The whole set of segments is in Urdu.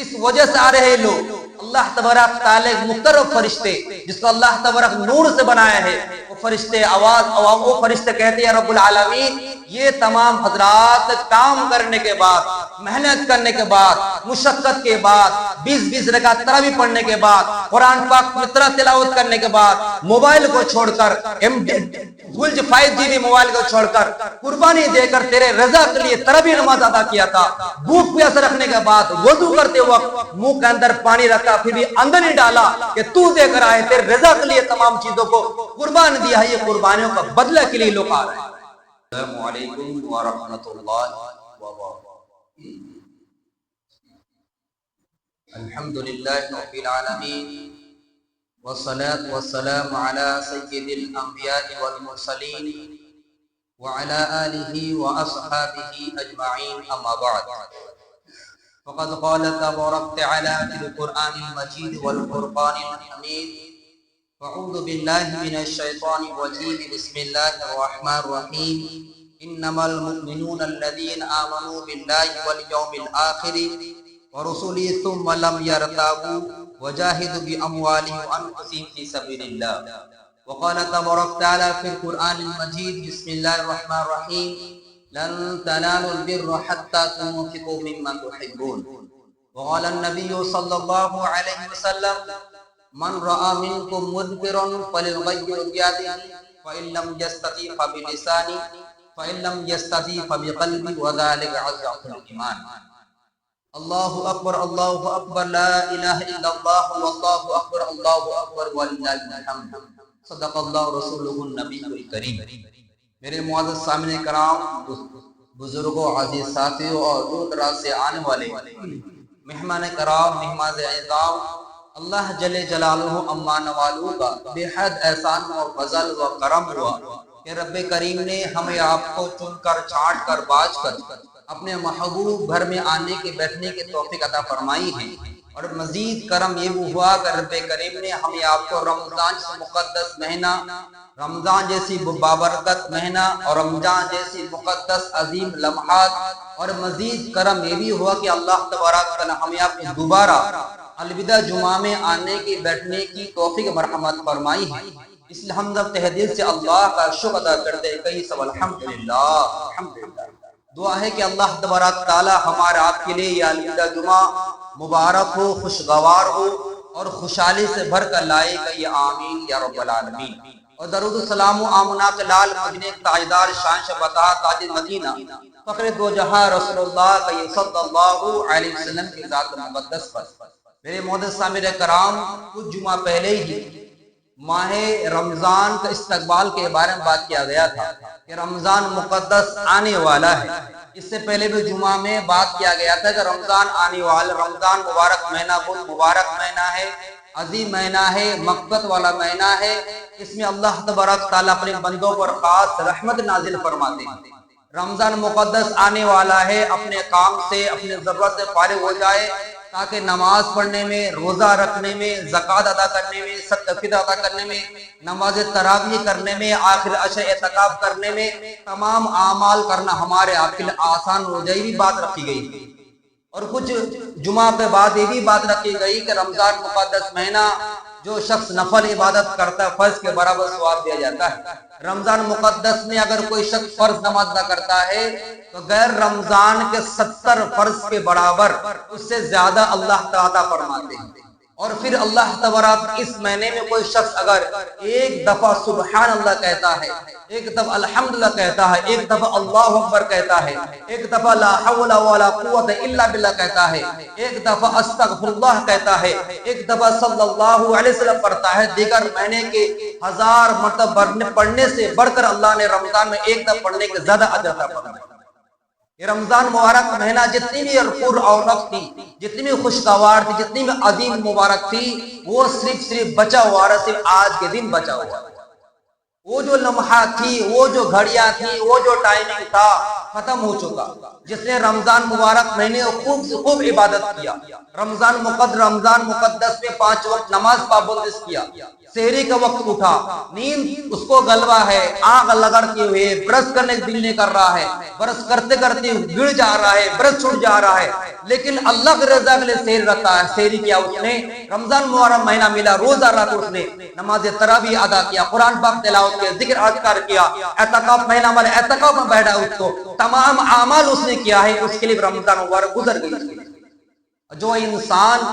اس وجہ سے آ رہے لوگ اللہ تبارک تعالی مختلف فرشتے جس کو اللہ تبارک نور سے بنایا ہے، وہ فرشتے وہ فرشتے کہتے ہیں رب العالمین یہ تمام حضرات کام کرنے کے بعد، محنت کرنے کے بعد، مشقت کے بعد، 20 رکعت تراویح پڑھنے کے بعد، قرآن پاک کی طرح تلاوت کرنے کے بعد، موبائل کو چھوڑ کر 5G موبائل کو چھوڑ کر قربانی دے کر تیرے رضا کے لیے تراویح نماز ادا کیا تھا، بھوک پیاس رکھنے کے بعد وضو کرتے وقت منہ کے اندر پانی رکھا پھر بھی اندر نہیں ڈالا کہ تو دے کر آئے، تیرے رضا کے لیے تمام چیزوں کو قربان دیا ہے، یہ قربانیوں کا بدلہ کے لیے لوگ آ رہے ہیں۔ السلام علیکم ورحمۃ اللہ وبرکاتہ۔ الحمدللہ رب العالمین والصلاة والسلام على سید الانبیاء والمرسلین وعلى آلہ واصحابہ اجمعین، اما بعد فقد قال تبارک تعالی فی القرآن المجید والفرقان الحمید، اعوذ باللہ من الشیطان الرجیم، بسم اللہ الرحمن الرحیم، انما المؤمنون الذین آمنوا باللہ والیوم الآخر ورسله ثم لم يرتابوا وجاهدوا بأموالهم وأنفسهم في سبيل الله، وقال تبارك تعالى في القرآن المجيد، بسم الله الرحمن الرحيم، لن تنالوا البر حتى تنفقوا مما تحبون، وقال النبي صلى الله عليه وسلم، من رأى منكم منكرا فليغير بيده فإن لم يستطع فبلسانه فإن لم يستطع فبقلبه وذلك أضعف الإيمان۔ اللہ اکبر اللہ اکبر، لا الہ الا اللہ واللہ اکبر اللہ اکبر وللہ الحمد، صدق اللہ رسولہ النبی الکریم۔ میرے معزز سامعین کرام، بزرگوں، عزیز ساتھیوں اور دور دراز سے آنے والے مہمان کرام، مہمان اعظام، اللہ جل جلالہ امان والوں کا بے حد احسان و فضل و کرم ہوا کہ رب کریم نے ہمیں آپ کو چن کر، چھانٹ کر، باز کر اپنے محبوب گھر میں آنے کے، بیٹھنے کے توفیق عطا فرمائی ہے، اور مزید کرم یہ ہوا کہ رب کریم نے ہمیں آپ کو رمضان سے مقدس مہینہ، رمضان جیسی بابرکت مہینہ اور رمضان جیسی مقدس عظیم لمحات، اور مزید کرم یہ بھی ہوا کہ اللہ تبارک تعالی ہمیں آپ کو دوبارہ الوداع جمعہ میں آنے کی، بیٹھنے کی توفیق مرحمت فرمائی ہے۔ اس لیے ہم سب تہ دل سے اللہ کا شکر ادا کرتے ہیں، کہیں سب الحمدللہ الحمدللہ۔ دعا ہے کہ اللہ تبارک تعالی ہمارے آپ کے لیے یہ الوداع جمعہ مبارک ہو، خوشگوار ہو اور خوشحالی سے بھر کر لائے گا، یہ آمین یا رب العالمین۔ اور درود و سلام و آمنہ کے لال مدینے تاجدار شان شبتا تاج مدینہ فخر دو جہاں رسول اللہ صلی اللہ علیہ وسلم کی ذات مقدس پر۔ میرے معزز سامعین کرام، کچھ جمعہ پہلے ہی ماہ رمضان کا استقبال کے بارے میں بات کیا گیا تھا کہ رمضان مقدس آنے والا ہے۔ اس سے پہلے بھی جمعہ میں بات کیا گیا تھا کہ رمضان آنے والا، رمضان مبارک مہینہ بہت مبارک مہینہ ہے، عظیم مہینہ ہے، مغفرت والا مہینہ ہے۔ اس میں اللہ تبارک تعالیٰ اپنے بندوں پر خاص رحمت نازل فرماتے ہیں۔ رمضان مقدس آنے والا ہے، اپنے کام سے، اپنے ضرورت سے فارغ ہو جائے تاکہ نماز پڑھنے میں، روزہ رکھنے میں، زکوٰۃ ادا کرنے میں، صدقہ فطر ادا کرنے میں، نماز تراویح کرنے میں، آخر عشر اعتکاف کرنے میں، تمام اعمال کرنا ہمارے آپ کے لیے آسان ہو جائے، بھی بات رکھی گئی۔ اور کچھ جمعہ کے بعد یہ بھی بات رکھی گئی کہ رمضان مقدس مہینہ جو شخص نفل عبادت کرتا ہے فرض کے برابر ثواب دیا جاتا ہے۔ رمضان مقدس میں اگر کوئی شخص فرض نماز ادا کرتا ہے تو غیر رمضان کے 70 فرض کے برابر اس سے زیادہ اللہ تعالیٰ فرماتے ہیں۔ اور پھر اللہ تبارک اس مہینے میں کوئی شخص اگر ایک دفعہ سبحان اللہ کہتا ہے، ایک دفعہ الحمدللہ کہتا ہے، ایک دفعہ اللہ اکبر کہتا ہے، ایک دفعہ لا حول ولا قوت الا باللہ کہتا ہے، ایک دفعہ استغفر اللہ کہتا ہے، ایک دفعہ صلی اللہ علیہ وسلم پڑھتا ہے، دیگر مہینے کے 1000 مرتبہ پڑھنے سے بڑھ کر اللہ نے رمضان میں ایک دفعہ پڑھنے کے زیادہ اجر عطا فرمایا۔ یہ رمضان مبارک مہینہ جتنی بھی پر اورت تھی، جتنی بھی خوشگوار تھی، جتنی بھی عظیم مبارک تھی، وہ صرف بچا ہوا رہا، صرف آج کے دن بچا ہوا۔ وہ جو لمحات تھی، وہ جو گھڑیاں تھی، وہ جو ٹائمنگ تھا، ختم ہو چکا. جس نے رمضان مبارک مہینے خوب سے خوب عبادت کیا, رمضان مقدس میں 5 وقت نماز پابند کیا, سحری کا وقت اٹھا, نیند اس کو غلبہ ہے, آنکھ لگڑتے ہوئے برس کرنے کے دل نہیں کر رہا ہے, برس کرتے کرتے گر جا رہا ہے, برس چھوٹ جا رہا ہے, لیکن اللہ کی رضا کے لیے سحر رکھا ہے. سحری کیا اس نے, رمضان مبارک مہینہ ملا, روزہ رکھا اس نے, نماز تراویح ادا کیا, قرآن پاک تلاوت کیا, ذکر اذکار کیا, اعتکاف مہینہ والے اعتکاف میں بیٹھا, اس کو تمام اعمال اس نے کیا ہے, اس کے لیے رمضان مبارک گزر گئی. جو انسان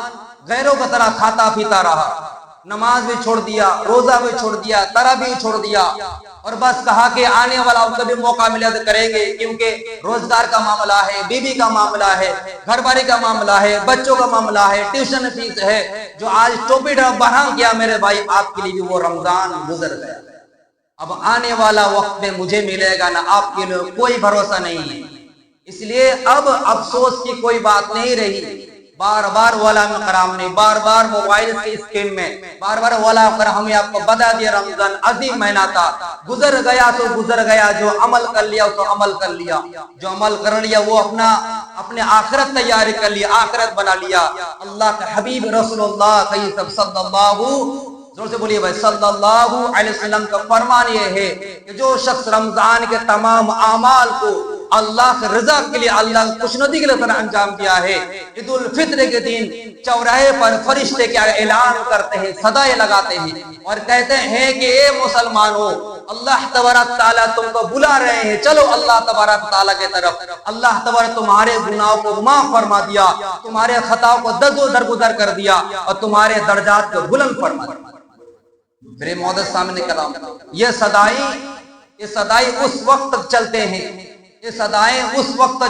غیروں کی طرح کھاتا پیتا رہا, نماز بھی چھوڑ دیا, روزہ بھی چھوڑ دیا, تراویح چھوڑ دیا, اور بس کہا کہ آنے والا کبھی موقع ملے تو کریں گے, کیونکہ روزگار کا معاملہ ہے, بیوی کا معاملہ ہے, گھر باری کا معاملہ ہے, بچوں کا معاملہ ہے, ٹیوشن فیس ہے, جو آج ٹوپی بڑھا کیا میرے بھائی آپ کے لیے بھی وہ رمضان گزر گیا. اب آنے والا وقت میں مجھے ملے گا نہ آپ کے لیے کوئی بھروسہ نہیں ہے, اس لیے اب افسوس کی کوئی بات نہیں رہی. بار بار علماء کرام نے بار بار موبائل کی اسکیم میں بار بار علماء کرام ہمیں آپ کو بتا دیا, رمضان عظیم مہینہ تھا, گزر گیا تو گزر گیا, جو عمل کر لیا تو عمل کر لیا, جو عمل کر لیا وہ اپنے آخرت تیاری کر لیا, آخرت بنا لیا. اللہ کے حبیب رسول اللہ صلی اللہ زور سے بولیے بھائی صلی اللہ علیہ وسلم کا فرمان یہ ہے کہ جو شخص رمضان کے تمام اعمال کو اللہ کی رضا کے لیے, اللہ کی خوشنودی کے لیے انجام دیا ہے, عید الفطر کے دن چوراہے پر فرشتے کیا اعلان کرتے ہیں, صدائے لگاتے ہیں اور کہتے ہیں کہ اے مسلمانوں, اللہ تبارک تعالیٰ تم کو بلا رہے ہیں, چلو اللہ تبارک تعالیٰ کے طرف. اللہ تبارک تمہارے گناہوں کو معاف فرما دیا, تمہارے خطاؤں کو درگزر کر دیا اور تمہارے درجات کو بلند فرما دیا. میرے معزز سامنے کلام, یہ صدائی اس وقت تک چلتے ہیں, یہ صدائیں اس وقت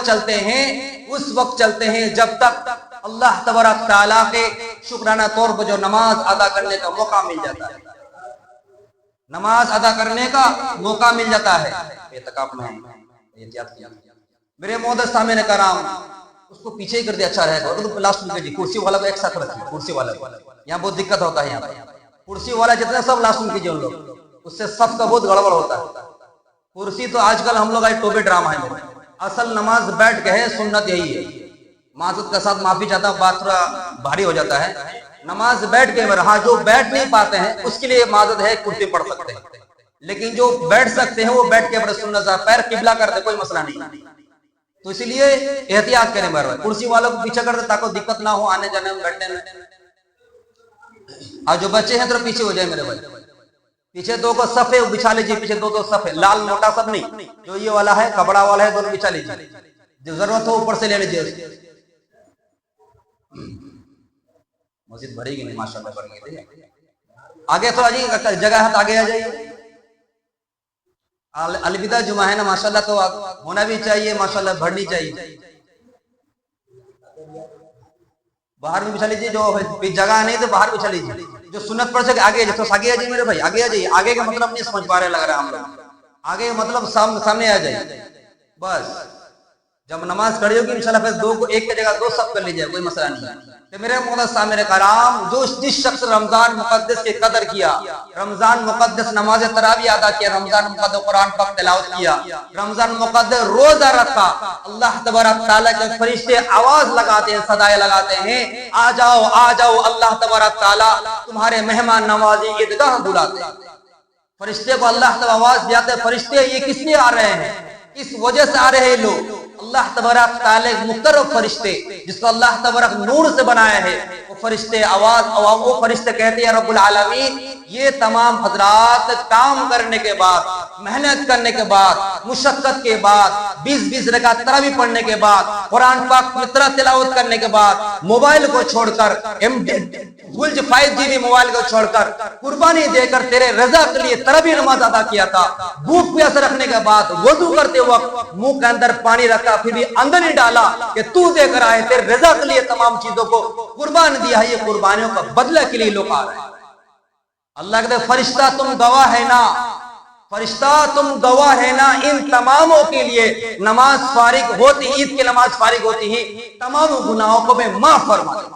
چلتے ہیں جب تک اللہ تبارک تعالیٰ کے شکرانہ طور پر جو نماز ادا کرنے کا موقع مل جاتا ہے, نماز ادا کرنے کا موقع مل جاتا ہے. اعتکاف میں میرے معزز سامنے کرام, اس کو پیچھے ہی کر دیا اچھا رہے گا, لاسٹ میں کیجیے, کرسی والا کو ایک ساتھ رکھیے, کرسی والا یہاں بہت دقت ہوتا ہے, یہاں کرسی والا جتنے سب لاسٹ میں کیجیے, ان لوگ اس سے سب کا بہت گڑبڑ ہوتا ہے. کرسی تو آج کل ہم لوگ آج ٹوپی ڈرامہ ہے, اصل نماز بیٹھ کے ہے, سنت یہی ہے. معذرت کے ساتھ معافی چاہتا ہوں, بات تھوڑا بھاری ہو جاتا ہے. نماز بیٹھ کے, ہاں جو بیٹھ نہیں پاتے ہیں اس کے لیے معذرت ہے, کرسی پڑھ سکتے ہیں, لیکن جو بیٹھ سکتے ہیں وہ بیٹھ کے پڑھ, سنت پیر قبلہ کرتے کوئی مسئلہ نہیں. تو اسی لیے احتیاط کریں میرے بھائی, کرسی والوں کو پیچھے کر دے تاکہ دقت نہ ہو آنے جانے میں, بیٹھنے میں. اور جو بچے ہیں تو پیچھے ہو جائے میرے بھائی, پیچھے دو کو صفے بچھا لیجیے, پیچھے دو صفے, لال موٹا سب نہیں, جو یہ والا ہے کپڑا والا ہے دونوں بچھا لیجیے, جو ضرورت ہو اوپر سے لے لیجیے. مسجد بھری گی نہیں ماشاءاللہ, بھر گئی. آگے تھوڑا جی جگہ ہے تو آگے آ جائیے. الوداع جمعہ ہے نا ماشاءاللہ, تو ہونا بھی چاہیے ماشاءاللہ, بھرنی چاہیے. باہر بھی بچھا لیجیے, جو جگہ نہیں تو باہر بچھا لیجیے. جو سنت پڑھ سکے آگے آ جائیے میرے بھائی, آگے آ جائیے. آگے کا مطلب نہیں سمجھ پا رہے لگ رہا ہے ہم لوگ, آگے مطلب سامنے آ جائیے. بس جب نماز کھڑی ہوگی انشاءاللہ پھر دو کو ایک کی جگہ دو سب کر لیجیے, کوئی مسئلہ نہیں. تو میرے معزز سامنے کرام, جو جس شخص رمضان مقدس کی قدر کیا, رمضان مقدس نماز تراویح ادا کیا, رمضان مقدس قرآن پاک تلاوت کیا, رمضان مقدس روزہ رکھا, اللہ تبارک تعالیٰ کے فرشتے آواز لگاتے ہیں, صدائے لگاتے ہیں, آ جاؤ آ جاؤ, اللہ تبارک تعالیٰ تمہارے مہمان نوازی عیدگاہ بلاتے ہیں. فرشتے کو اللہ تعالیٰ آواز دیتے ہیں, فرشتے یہ کس لیے آ رہے ہیں, اس وجہ سے آ رہے ہیں لوگ. اللہ تبارک تعالیٰ مقرب فرشتے جس کو اللہ تبارک نور سے بنایا ہے, وہ فرشتے وہ فرشتے کہتے ہیں رب العالمین, یہ تمام حضرات کام کرنے کے بعد, محنت کرنے کے بعد, مشقت کے بعد, 20 رکعت تراویح پڑھنے کے بعد, قرآن پاک کی طرح تلاوت کرنے کے بعد, موبائل کو چھوڑ کر, 5 GB موبائل کو چھوڑ کر, قربانی دے کر تیرے رضا کے لیے تراویح نماز ادا کیا تھا. بھوک پیاس رکھنے کے بعد وضو کرتے وقت منہ کے اندر پانی رکھا, پھر بھی اندر ہی ڈالا کہ تو دے کر آئے, تیرے رضا کے لیے تمام چیزوں کو قربان دیا ہے. یہ قربانیوں کا بدلہ کے لیے لوگ آ رہے ہیں. اللہ کہتے ہیں فرشتہ تم گواہ ہے نا, فرشتہ تم گواہ ہے نا, ان تماموں کے لیے نماز فارغ ہوتی, عید کی نماز فارغ ہوتی ہی تمام گناہوں کو میں معاف فرما دوں.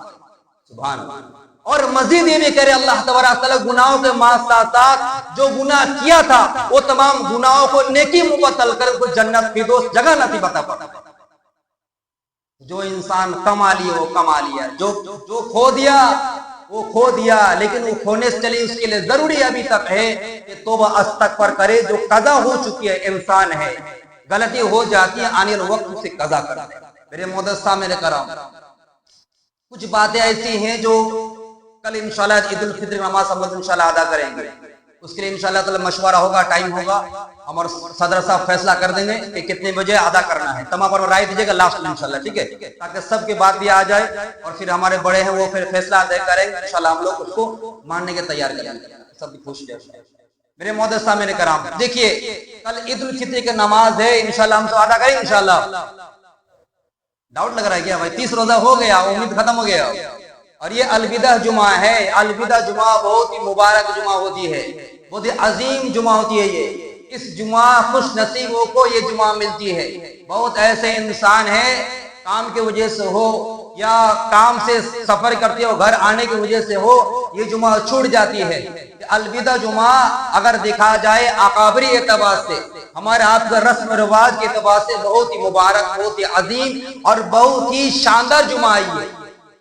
سبحان اللہ. اور مزید یہ بھی کہہ رہے اللہ تبارک تعالیٰ گناہوں کے ساتھ جو گناہ کیا تھا وہ تمام گناہوں کو نیکی مبدل کر کو جنت فردوس جگہ نصیب عطا فرما۔ جو انسان کما لیا وہ کما لیا، جو کھو دیا وہ کھو دیا، لیکن وہ کھونے سے چلی اس کے لیے ضروری ابھی تک ہے کہ توبہ استغفار کرے۔ جو قضا ہو چکی ہے انسان ہے، غلطی ہو جاتی ہے، آنے والے وقت اسے قضا کرنا ہے۔ میرے معزز سامنے کرام، کچھ باتیں ایسی ہیں جو کل انشاءاللہ عید الفطر نماز ہم انشاءاللہ ادا کریں گے، اس کے لیے انشاءاللہ تعالی مشورہ ہوگا، ٹائم ہوگا، ہمارے صدر صاحب فیصلہ کر دیں گے کہ کتنے بجے ادا کرنا ہے۔ تمام پر رائے دیجیے گا لاسٹ میں انشاءاللہ، ٹھیک ہے، تاکہ سب کی بات بھی آ جائے اور پھر ہمارے بڑے ہیں وہ پھر فیصلہ طے کریں گے، انشاءاللہ ہم لوگ اس کو ماننے کے تیار کریں گے، سب خوش رہیں۔ میرے معزز سامنے کرام، دیکھیے کل عید الفطر کی نماز ہے، انشاءاللہ ہم تو ادا کریں گے انشاءاللہ۔ ڈاؤٹ لگ رہا ہے کیا بھائی؟ 30 روزہ ہو گیا، امید ختم ہو گیا، اور یہ الوداع جمعہ ہے۔ الوداع جمعہ بہت ہی مبارک جمعہ ہوتی ہے، بہت ہی عظیم جمعہ ہوتی ہے یہ۔ اس جمعہ خوش نصیبوں کو یہ جمعہ ملتی ہے۔ بہت ایسے انسان ہیں کام کی وجہ سے ہو یا کام سے سفر کرتے ہو، گھر آنے کی وجہ سے ہو، یہ جمعہ چھوٹ جاتی ہے۔ الوداع جمعہ اگر دیکھا جائے اکابری اعتبار سے، ہمارے آپ کا رسم و رواج کے اعتبار سے بہت ہی مبارک، بہت ہی عظیم اور بہت ہی شاندار جمعہ ہے۔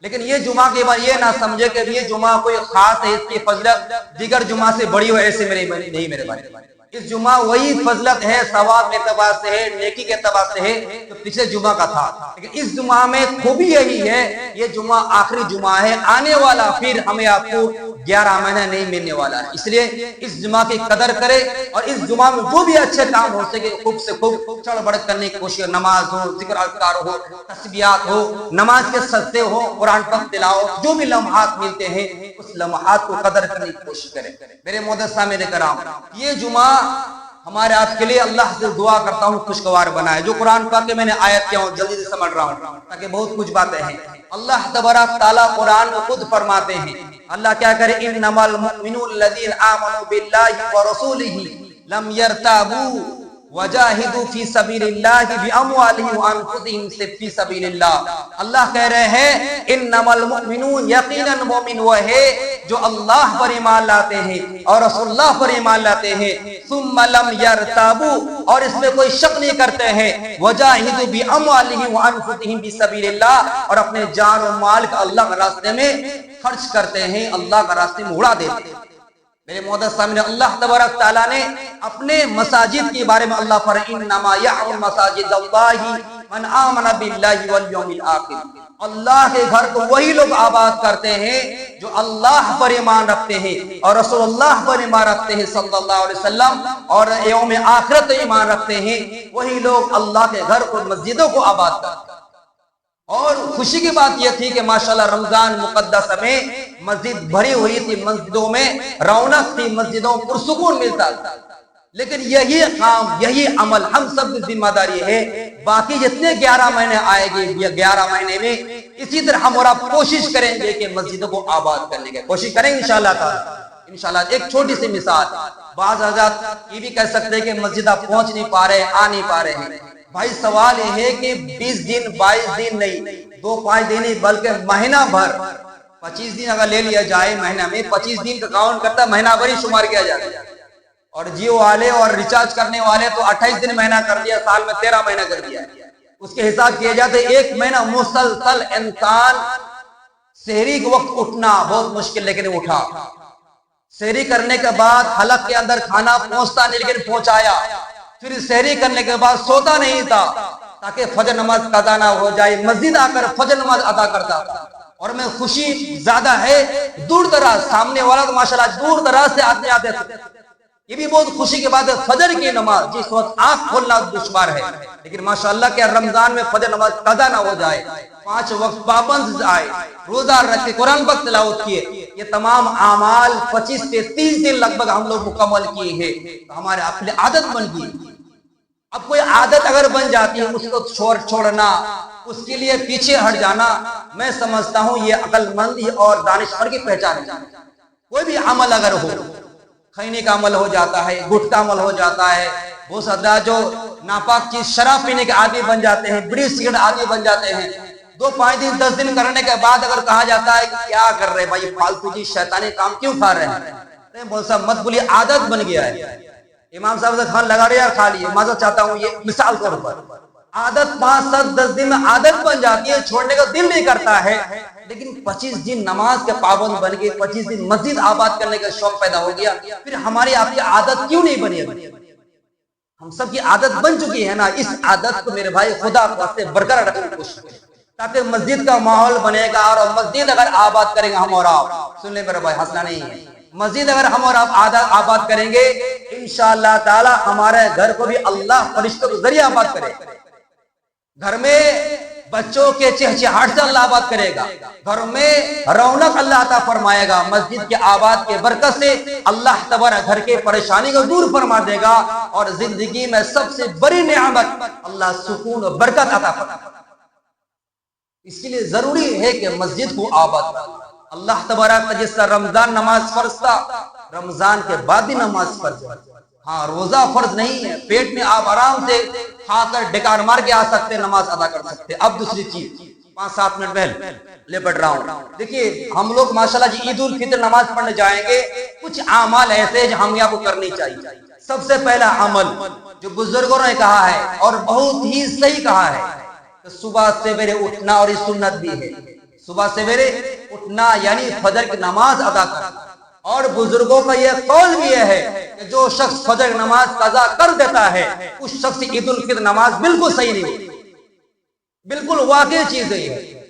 لیکن یہ جمعہ کے بعد یہ نہ سمجھے کہ یہ جمعہ کوئی خاص ہے، اس کی فضلت دیگر جمعہ سے بڑی ہو، ایسے نہیں میرے بھائی۔ اس جمعہ وہی فضلت ہے، ثواب کے اعتبار سے ہے، نیکی کے اعتبار سے ہے جو پچھلے جمعہ کا تھا۔ لیکن اس جمعہ میں خوبی یہی ہے، یہ جمعہ آخری جمعہ ہے، آنے والا پھر ہمیں آپ کو 11 مہینہ نہیں ملنے والا ہے۔ اس لیے اس جمعہ کی قدر کرے اور اس جمعہ میں جو بھی اچھے کام ہو سکے خوب سے خوب چڑھ بڑھ کرنے کی کوشش، نماز ہو، ذکر اذکار ہو، تسبیحات ہو، نماز کے سجدے ہو، قرآن پاک تلاوت، جو بھی لمحات ملتے ہیں اس لمحات کو قدر کرنے کی کوشش کریں۔ میرے معزز سامعین کرام، یہ جمعہ ہمارے آپ کے لیے اللہ سے دعا کرتا ہوں خوشگوار بنائے۔ جو قرآن پاک کے میں نے آیت کیا ہوں جلدی سے سمجھ رہا ہوں تاکہ بہت کچھ باتیں ہیں۔ اللہ تبارک تعالیٰ قرآن میں خود فرماتے ہیں، اللہ کیا کرے، انما المؤمنون الذین آمنوا باللہ ورسولہ لم یرتابوا وجاہدوا فی سبیل اللہ باموالہم وانفسہم فی سبیل اللہ۔ اللہ کہہ رہے ہیں انما المؤمنون، یقیناً مومن وہ ہے جو اللہ پر ایمان لاتے ہیں اور رسول اللہ پر ایمان لاتے ہیں، ثم لم یرتابوا، اور اس میں کوئی شک نہیں کرتے ہیں، وجاہدوا باموالہم وانفسہم فی سبیل اللہ، اور اپنے جان و مال کا اللہ کے راستے میں خرچ کرتے ہیں، اللہ کے راستے میں اڑا دیتے ہیں۔ میرے معزز سامنے، اللہ تبارک تعالیٰ نے اپنے مساجد کے بارے میں اللہ فرمایا انما یعمر مساجد اللہ من آمن باللہ والیوم الآخر۔ اللہ کے گھر کو وہی لوگ آباد کرتے ہیں جو اللہ پر ایمان رکھتے ہیں اور رسول اللہ پر ایمان رکھتے ہیں صلی اللہ علیہ وسلم، اور یوم آخرت ایمان رکھتے ہیں، وہی لوگ اللہ کے گھر کو، مسجدوں کو آباد کرتے ہیں۔ اور خوشی کی بات یہ تھی کہ ماشاءاللہ رمضان مقدس میں مسجد بھری ہوئی تھی، مسجدوں میں رونق تھی، مسجدوں پرسکون ملتا تھا۔ لیکن یہی کام، یہی عمل ہم سب کی ذمہ داری ہے، باقی جتنے 11 مہینے آئے گے، یہ 11 مہینے میں اسی طرح ہم اور آپ کوشش کریں گے کہ مسجدوں کو آباد کرنے کی کوشش کریں گے انشاءاللہ تعالی۔ انشاءاللہ ایک چھوٹی سی مثال، بعض حضرات یہ بھی کہہ سکتے ہیں کہ مسجد آپ پہنچ نہیں پا رہے، آ نہیں پا رہے ہیں۔ بھائی سوال یہ ہے کہ 20 دن 22 دن نہیں، 2-5 دن نہیں، بلکہ مہینہ بھر، 25 دن اگر لے لیا جائے مہینہ میں، 25 دن کا کاؤنٹ کرتا مہینہ بھر ہی شمار کیا جاتا ہے۔ اور جیو والے اور ریچارج کرنے والے تو 28 دن مہینہ کر دیا، سال میں 13 مہینہ کر دیا۔ اس کے حساب کیا جاتا ہے 1 مہینہ مسلسل انسان سحری کے وقت اٹھنا بہت مشکل، لیکن اٹھا، سحری کرنے کے بعد حلق کے اندر کھانا پہنچتا نہیں لیکن پہنچایا، پھر سحری کرنے کے بعد سوتا نہیں تھا تاکہ فجر نماز قضا نہ ہو جائے، مسجد آ کر فجر نماز ادا کرتا تھا۔ اور میں خوشی زیادہ ہے، دور دراز سامنے والا تو ماشاءاللہ دور دراز سے آتے تھے، یہ بھی بہت خوشی کے بعد ہے۔ فجر کی نماز جس وقت آنکھ کھولنا دشوار ہے، لیکن ماشاءاللہ کہ رمضان میں فجر نماز قضا نہ ہو جائے، 5 وقت پابند آئے، روزہ رکھ کے قرآن پاک تلاوت کیے، یہ تمام اعمال 25 سے 30 دن لگ بھگ ہم لوگ مکمل کیے ہیں، تو ہمارے اپنے عادت بن گئی۔ اب کوئی عادت اگر بن جاتی ہے اس کو چھوڑنا، اس کے لیے پیچھے ہٹ جانا، میں سمجھتا ہوں یہ عقل مندی اور دانشور کی پہچان ہے۔ کوئی بھی عمل اگر ہو، کھینے کا عمل ہو جاتا ہے، گٹھ کا عمل ہو جاتا ہے، بہت سارا جو ناپاک چیز شراب پینے کے عادی بن جاتے ہیں، بیڑی سگریٹ عادی بن جاتے ہیں، 5 دن 10 دن کرنے کے بعد اگر کہا جاتا ہے کہ کیا کر رہے بھائی فالتو جی شیطانی کام کیوں کھا رہے ہیں، بول صاحب مت بولیے، عادت بن گیا ہے۔ امام صاحب سے کھان لگا رہے یار کھا لیے، معذرت چاہتا ہوں، یہ مثال طور پر عادت 5 7 10 دن میں عادت بن جاتی ہے، چھوڑنے کا دل نہیں کرتا ہے، لیکن 25 دن نماز کے پابند بن گئے، 25 دن مسجد آباد کرنے کا شوق پیدا ہو گیا، پھر ہماری آپ کی عادت کیوں نہیں بنی؟ ہم سب کی عادت بن چکی ہے نا، اس عادت کو میرے بھائی خدا واسطے برقرار رکھنے کی کوشش کریں تاکہ مسجد کا ماحول بنے گا، اور مسجد اگر آباد کریں گے ہم اور آپ، سن لیں میرے بھائی، ہنسنا نہیں ہے، مسجد اگر ہم اور آپ آباد کریں گے انشاءاللہ تعالی ہمارے گھر کو بھی اللہ فرشتوں کے ذریعے آباد کرے گا، گھر میں بچوں کے چہچہاہٹ سے اللہ آباد کرے گا، گھر میں رونق اللہ عطا فرمائے گا، مسجد کے آباد کے برکت سے اللہ تبارک گھر کے پریشانی کو دور فرما دے گا، اور زندگی میں سب سے بڑی نعمت اللہ سکون و برکت عطا فرمائے گا۔ اس کے لیے ضروری ہے کہ مسجد کو آباد کریں۔ اللہ تبارک کا جس طرح رمضان نماز فرض تھا، رمضان کے بعد بھی نماز فرض ہے، ہاں روزہ فرض نہیں ہے، پیٹ میں آپ آرام سے کھا کر ڈکار مار کے آ سکتے، نماز ادا کر سکتے۔ اب دوسری چیز 5 7 منٹ پہلے لپٹ رہا ہوں، دیکھیے ہم لوگ ماشاءاللہ جی عید الفطر نماز پڑھنے جائیں گے، کچھ اعمال ایسے جو ہم یہاں کو کرنی چاہیے۔ سب سے پہلا عمل جو بزرگوں نے کہا ہے اور بہت ہی صحیح کہا ہے کہ صبح سویرے اٹھنا، اور اس سنت بھی ہے، صبح سویرے اٹھنا یعنی فجر کی نماز ادا کرنا، اور بزرگوں کا یہ قول بھی ہے کہ جو شخص فجر نماز قضا کر دیتا ہے اس شخص کی عید الفطر نماز بالکل صحیح نہیں ہوتی، بالکل واقعی چیز ہے،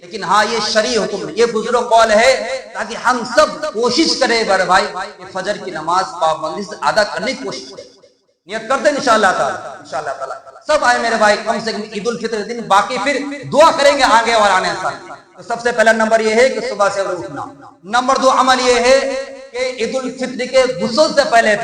لیکن ہاں یہ شرعی حکم ہے، یہ بزرگ قول ہے تاکہ ہم سب کوشش کریں بڑے بھائی کہ فجر کی نماز پابندی سے ادا کرنے کی کوشش کریں، نیت کرتے ہیں انشاءاللہ تعالی سب آئے میرے بھائی، کم سے کم عید الفطر دن، باقی پھر دعا کریں گے آگے اور آنے سال۔ تو سب سے پہلا نمبر یہ ہے کہ صبح سے اٹھنا۔ نمبر 2 عمل یہ ہے کہ عید الفطر کے غسل سے پہلے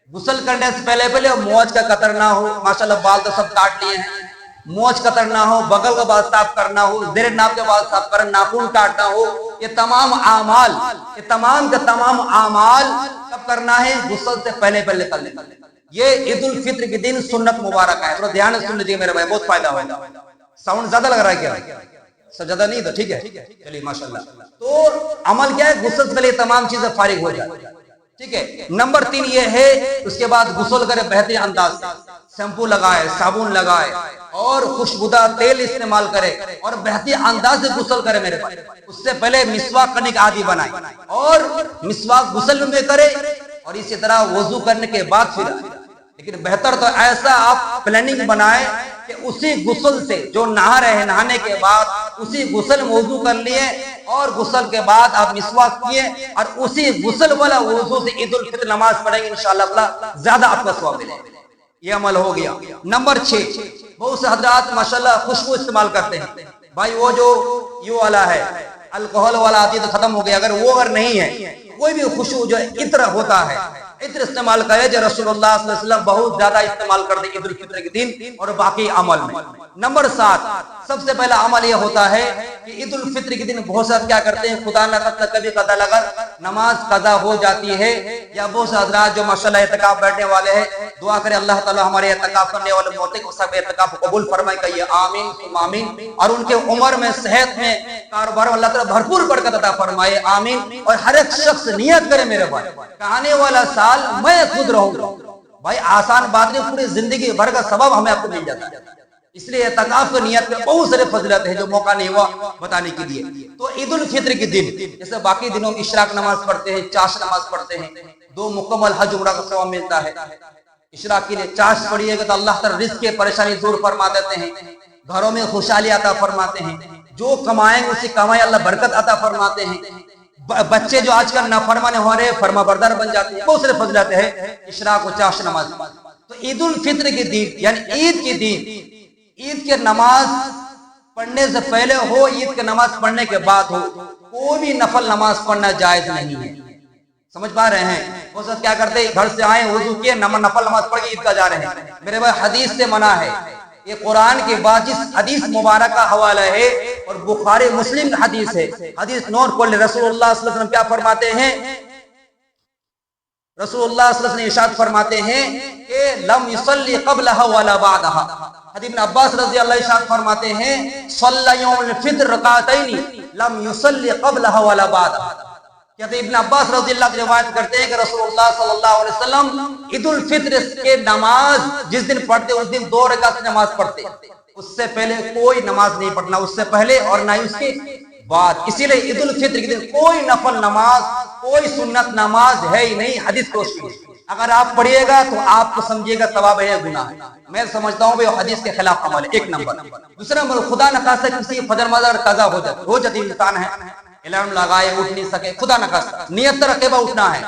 غسل کرنے سے پہلے موج کا قطر نہ ہو، ماشاءاللہ بال تو سب کاٹ لیے ہیں، موج قطر نہ ہو، بغل کا بال صاف کرنا ہو، زیر ناف کے بال صاف کرنا، ناخن کاٹنا ہو، یہ تمام اعمال کب کرنا ہے؟ غسل سے پہلے کرنے۔ یہ عید الفطر کے دن سنت مبارک ہے، تھوڑا دھیان سے سن لیجیے میرے بھائی، بہت فائدہ ہوگا۔ ساؤنڈ زیادہ لگ رہا ہے کیا؟ سب زیادہ نہیں تو ٹھیک ہے، چلیے ماشاءاللہ۔ تو عمل کیا ہے؟ غسل سے پہلے تمام چیزیں فارغ ہو جائے، ٹھیک ہے۔ نمبر 3 یہ ہے اس کے بعد غسل کرے بہترین انداز سے، شیمپو لگائے، صابن لگائے اور خوشبودہ تیل استعمال کرے اور بہترین انداز سے غسل کرے میرے بھائی۔ اس سے پہلے مسواک کرنے کا عادی بنائے، اور مسواک غسل میں کرے، اور اسی طرح وضو کرنے کے بعد پھر آئے۔ لیکن بہتر تو ایسا آپ پلاننگ بنائے کہ اسی غسل سے، جو نہا رہے ہیں نہانے کے بعد اسی غسل میں وضو کر لیے، اور غسل کے بعد آپ مسواک کیے، اور اسی غسل والا وضو سے عید الفطر نماز پڑھیں گے انشاءاللہ زیادہ آپ کا ثواب ملے گا۔ یہ عمل ہو گیا۔ نمبر 6، بہت سے حضرات ماشاءاللہ خوشبو استعمال کرتے ہیں، بھائی وہ جو یہ والا ہے الکوہل والا آتی تو ختم ہو گیا، اگر نہیں ہے کوئی بھی خوشبو جو عطر ہوتا ہے، عطر استعمال کرے جو رسول اللہ صلی اللہ علیہ وسلم بہت زیادہ استعمال کرتے عید الفطر کے دن اور باقی عمل میں۔ نمبر 7، سب سے پہلا عمل یہ ہوتا ہے کہ عید الفطر کے دن بہت سے کیا کرتے ہیں، خدا نہ خواستہ کبھی قضا لگا نماز قضا ہو جاتی ہے، یا بہت سے حضرات جو ماشاءاللہ اعتکاف بیٹھنے والے ہیں، دعا کرے اللہ تعالی ہمارے اعتکاف کرنے والے موتے کو سب اعتکاف قبول فرمائے، کہیے آمین ثم آمین، اور ان کے عمر میں، صحت میں، کاروبار میں اللہ تعالی بھرپور برکت عطا فرمائے، آمین۔ اور ہر ایک شخص نیت کرے میرے بھائی کہ آنے والا سال میں خود رہوں گا، بھائی آسان بات نہیں، پوری زندگی بھر کا ثواب ہمیں آپ کو مل جاتا ہے، اس لیے اعتکاف کی نیت میں بہت سارے فضیلت ہے جو موقع نہیں ہوا بتانے کے لیے۔ تو عید الفطر کے دن جیسے باقی دنوں میں اشراق نماز پڑھتے ہیں، چاشت نماز پڑھتے ہیں، 2 مکمل حج عمرہ کا ثواب ملتا ہے۔ اشراق کے لیے چاشت پڑھیے گا تو اللہ تعالی رزق کی پریشانی دور فرما دیتے ہیں، گھروں میں خوشحالی عطا فرماتے ہیں، جو کمائیں گے اسی کمائی اللہ برکت عطا فرماتے ہیں، بچے جو آج کل نافرمان ہو رہے فرما بردار بن جاتے ہیں، بہت سارے فضیلت ہے اشراق و چاشت نماز۔ تو عید الفطر کے دن یعنی عید کے دن، عید کے نماز پڑھنے سے پہلے ہو، عید کے نماز پڑھنے کے بعد ہو، کوئی بھی نفل نماز پڑھنا جائز نہیں ہے، سمجھ پا رہے ہیں؟ وہ سب کیا کرتے ہیں، گھر سے آئے وضو کیے نفل نماز پڑھ کے عید کا جا رہے ہیں، میرے بھائی حدیث سے منع ہے، یہ قرآن کے بعد جس حدیث مبارک کا حوالہ ہے اور بخاری مسلم کا حدیث ہے، حدیث نور کو رسول اللہ صلی اللہ علیہ وسلم کیا فرماتے ہیں، رسول اللہ صلی اللہ علیہ وسلم ارشاد فرماتے ہیں کہ لم یصلی قبلها ولا بعدها. حدیث ابن عباس رضی اللہ ارشاد فرماتے ہیں صلی یوم الفطر رکعتین لم یصلی قبلها ولا بعدها. کہتے ابن عباس رضی اللہ عنہ روایت کرتے ہیں کہ رسول اللہ صلی اللہ علیہ وسلم عید الفطر کے نماز جس دن پڑھتے اس دن 2 رکعت نماز پڑھتے، اس سے پہلے کوئی نماز نہیں پڑھنا، اس سے پہلے اور نہ ہی اس کے بعد. اسی لیے عید الفطر کے دن کوئی نفل نماز کوئی سنت نماز ہے ہی نہیں. حدیث کو اگر آپ پڑھیے گا تو آپ کو سمجھیے گا ثواب ہے گناہ ہے. میں سمجھتا ہوں وہ حدیث کے خلاف عمل ہے. ایک نمبر. دوسرا نمبر خدا نخواستہ کسی فجر مذہب قضا ہو جاتی انسان ہے، الارم لگائے اٹھ نہیں سکے، خدا نخواستہ نیت رکھے با اٹھنا ہے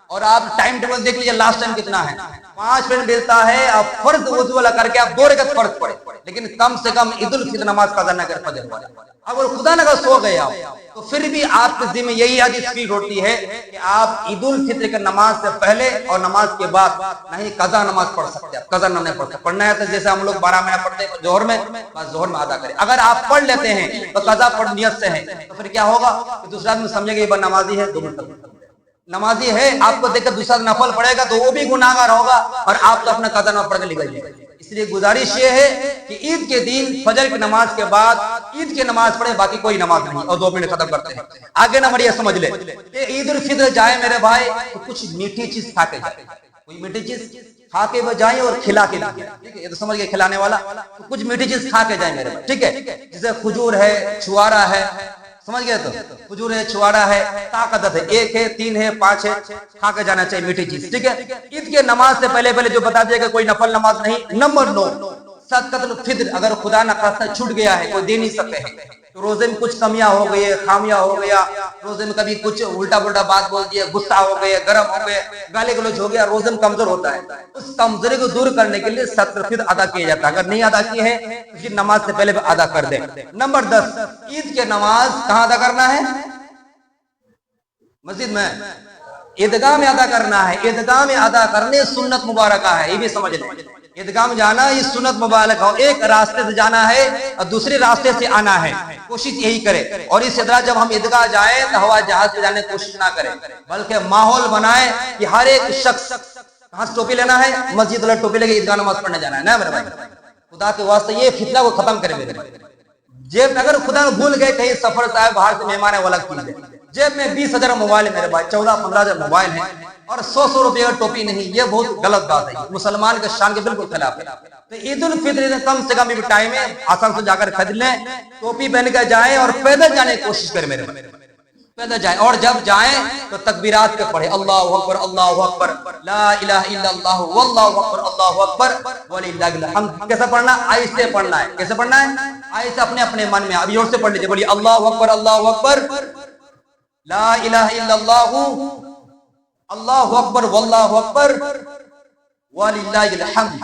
اور آپ ٹائم ٹیبل دیکھ لیجیے لاسٹ ٹائم کتنا ہے، 5 منٹ ملتا ہے. آپ فرض وضو والا کر کے آپ 2 رکعت فرض پڑھے، لیکن کم سے کم عید الفطر نماز قضا نہ کرے فجر والے. اگر خدا نہ سو گئے آپ تو پھر بھی آپ کے ذمہ یہی حدیث فیڈ ہوتی ہے کہ آپ عید الفطر کے نماز سے پہلے اور نماز کے بعد نہیں قضا نماز پڑھ سکتے. آپ قضا نہیں پڑھ سکتے. پڑھنا ہے تو جیسے ہم لوگ 12 مہینہ پڑھتے ہیں ظہر میں، بس ظہر میں ادا کریں. اگر آپ پڑھ لیتے ہیں تو قضا پڑھ نیت سے ہے تو پھر کیا ہوگا کہ دوسرا آدمی سمجھے گا یہ بن نمازی ہے، 2 منٹ نمازی ہے، آپ کو دیکھ کر دوسرا نفل پڑے گا تو وہ بھی گناہگار ہوگا اور آپ تو اپنا قضا نہ پڑھ کے نکلیے. اس لیے گزارش یہ ہے کہ عید کے دن فجر کی نماز کے بعد عید کی نماز پڑھے، باقی کوئی نماز نہیں، اور 2 منٹ ختم کرتے ہیں. آگے نمبر یہ سمجھ لے کہ عید الفطر جائے میرے بھائی تو کچھ میٹھی چیز کھا کے جائے. کوئی میٹھی چیز کھا کے وہ جائیں اور کھلا کے جائیں. ٹھیک ہے، یہ تو سمجھ گئے کھلانے والا. تو کچھ میٹھی چیز کھا کے جائیں میرے بھائی. ٹھیک ہے، جیسے کھجور ہے، چھوارا ہے، سمجھ گئے تو کھجور ہے، چھوارا ہے، طاقت ہے، 1 ہے 3 ہے 5 ہے، کھا کے جانا چاہیے میٹھی چیز. ٹھیک ہے، عید کے نماز سے پہلے جو بتا دیا کہ کوئی نفل نماز نہیں. نمبر 9 صدقۃ الفطر اگر خدا نخواستہ چھوٹ گیا ہے، کوئی دے نہیں سکتے ہیں تو روزے میں کچھ کمیاں ہو گئی ہے، خامیاں ہو گیا، روزے میں کبھی کچھ الٹا پلٹا بات بول دیا، غصہ ہو گیا، گرم ہو گئے، گالی گلوچ ہو گیا، روزے میں کمزور ہوتا ہے. اس کمزوری کو دور کرنے کے لیے صدقۃ الفطر ادا کیا جاتا ہے. اگر نہیں ادا کی ہے تو اس کی نماز سے پہلے ادا کر دیں. نمبر 10 عید کے نماز کہاں ادا کرنا ہے؟ مسجد میں، عیدگاہ میں ادا کرنا ہے. عیدگاہ میں ادا کرنے سنت مبارکہ ہے، یہ بھی سمجھ لیں. عیدگاہ میں جانا یہ سنت مبارک ہو. ایک راستے سے جانا ہے اور دوسرے راستے سے آنا ہے. کوشش یہی کرے. اور اس طرح جب ہم عیدگاہ جائیں تو ہوا جہاز سے جانے کی کوشش نہ کریں، بلکہ ماحول بنائیں کہ ہر ایک شخص کہاں سے ٹوپی لینا ہے، مسجد والا ٹوپی لے کے عیدگاہ نماز پڑھنے جانا ہے نا میرے بھائی. خدا کے واسطے یہ فتنہ کو ختم کرے میرے بھائی. جیب میں اگر خدا نے بھول گئے کہیں سفر سے آئے باہر سے مہمان ہے وہ الگ چیز ہے. جیب میں 20,000 موبائل ہے میرے بھائی، 14-15,000 موبائل ہیں اور 100 روپے کا ٹوپی نہیں. یہ بہت غلط بات ہے، مسلمان کے شان کے بالکل خلاف ہے. تو عید الفطر کم سے کم ٹائم ہے، آسان سے جا کر خرید لیں، ٹوپی پہن کر جائیں اور پیدل جانے کی کوشش کریں میرے بھائی. پیدل جائیں اور جب جائیں تو تکبیرات کے پڑھیں، اللہ اکبر اللہ اکبر لا الہ الا اللہ واللہ اکبر اللہ اکبر وللہ الحمد. کیسے پڑھنا؟ آہستہ پڑھنا ہے. کیسے پڑھنا ہے؟ آہستہ اپنے من میں. ابھی اور سے پڑھ لیجیے، بولیے اللہ اکبر لا الہ الا اللہ اللہ اکبر واللہ اکبر وللہ الحمد.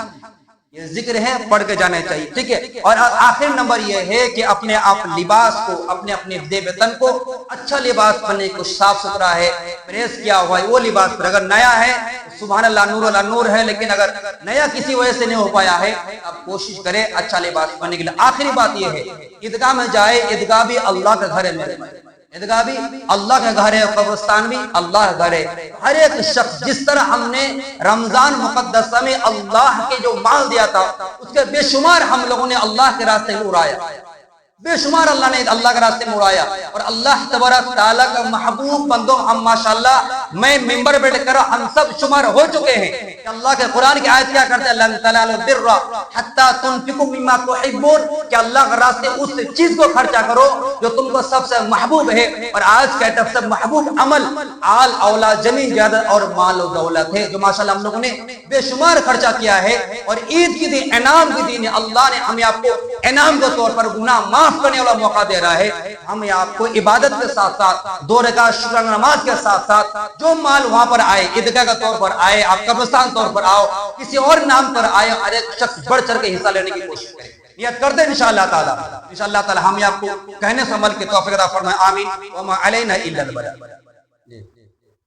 یہ ذکر ہے، پڑھ کے جانا چاہیے. ٹھیک ہے، اور آخر نمبر یہ ہے کہ اپنے آپ لباس کو، اپنے دیہ وطن کو اچھا لباس پہننے کو، صاف ستھرا ہے، پریس کیا ہوا ہے وہ لباس پر. اگر نیا ہے سبحان اللہ نور اللہ نور ہے، لیکن اگر نیا کسی وجہ سے نہیں ہو پایا ہے اب کوشش کرے اچھا لباس پہننے کے لیے. آخری بات یہ ہے عیدگاہ میں جائے. عیدگاہ بھی اللہ کا گھر ہے میرے بھائی. عیدگاہ بھی اللہ کا گھر ہے، قبرستان بھی اللہ کا گھر ہے. ہر ایک شخص جس طرح ہم نے رمضان مقدسہ میں اللہ کے جو مال دیا تھا اس کے بے شمار ہم لوگوں نے اللہ کے راستے میں اڑایا، بے شمار اللہ نے اللہ کے راستے میں اڑایا. اور اللہ تبارک تعالیٰ کا محبوب بندوں ہم ماشاءاللہ، میں ممبر بیٹھ کر ہم سب شمار ہو چکے ہیں کہ اللہ کے قرآن کی آیت کیا کرتے ہیں، لن تنالوا البر حتی تنفقوا مما تحبون، کہ اللہ کے راستے اس چیز کو خرچہ کرو جو تم کو سب سے محبوب ہے. اور آج کا سب سے محبوب عمل آل اولاد جمی جائیداد اور مال و دولت ہے، جو ماشاءاللہ ہم لوگوں نے بے شمار خرچہ کیا ہے. اور عید کی دن انعام کی دن اللہ نے ہمیں آپ کو انعام کے طور پر گناہ معاف کرنے والا موقع دے رہا ہے. ہمیں آپ کو عبادت کے ساتھ ساتھ 2 رکعت شکرانہ نماز کے ساتھ ساتھ جو مال وہاں پر آئے، عیدگاہ کے طور پر آئے، آپ قبرستان طور پر آؤ، کسی اور نام پر آئے، ہر ایک شخص بڑھ چڑھ کے حصہ لینے کی کوشش کرے. نیت کرتے ہیں انشاءاللہ تعالی. انشاءاللہ تعالی ہم آپ کو کہنے سے عمل کے توفیق عطا فرمائے. آمین. وما علینا الا البلاغ.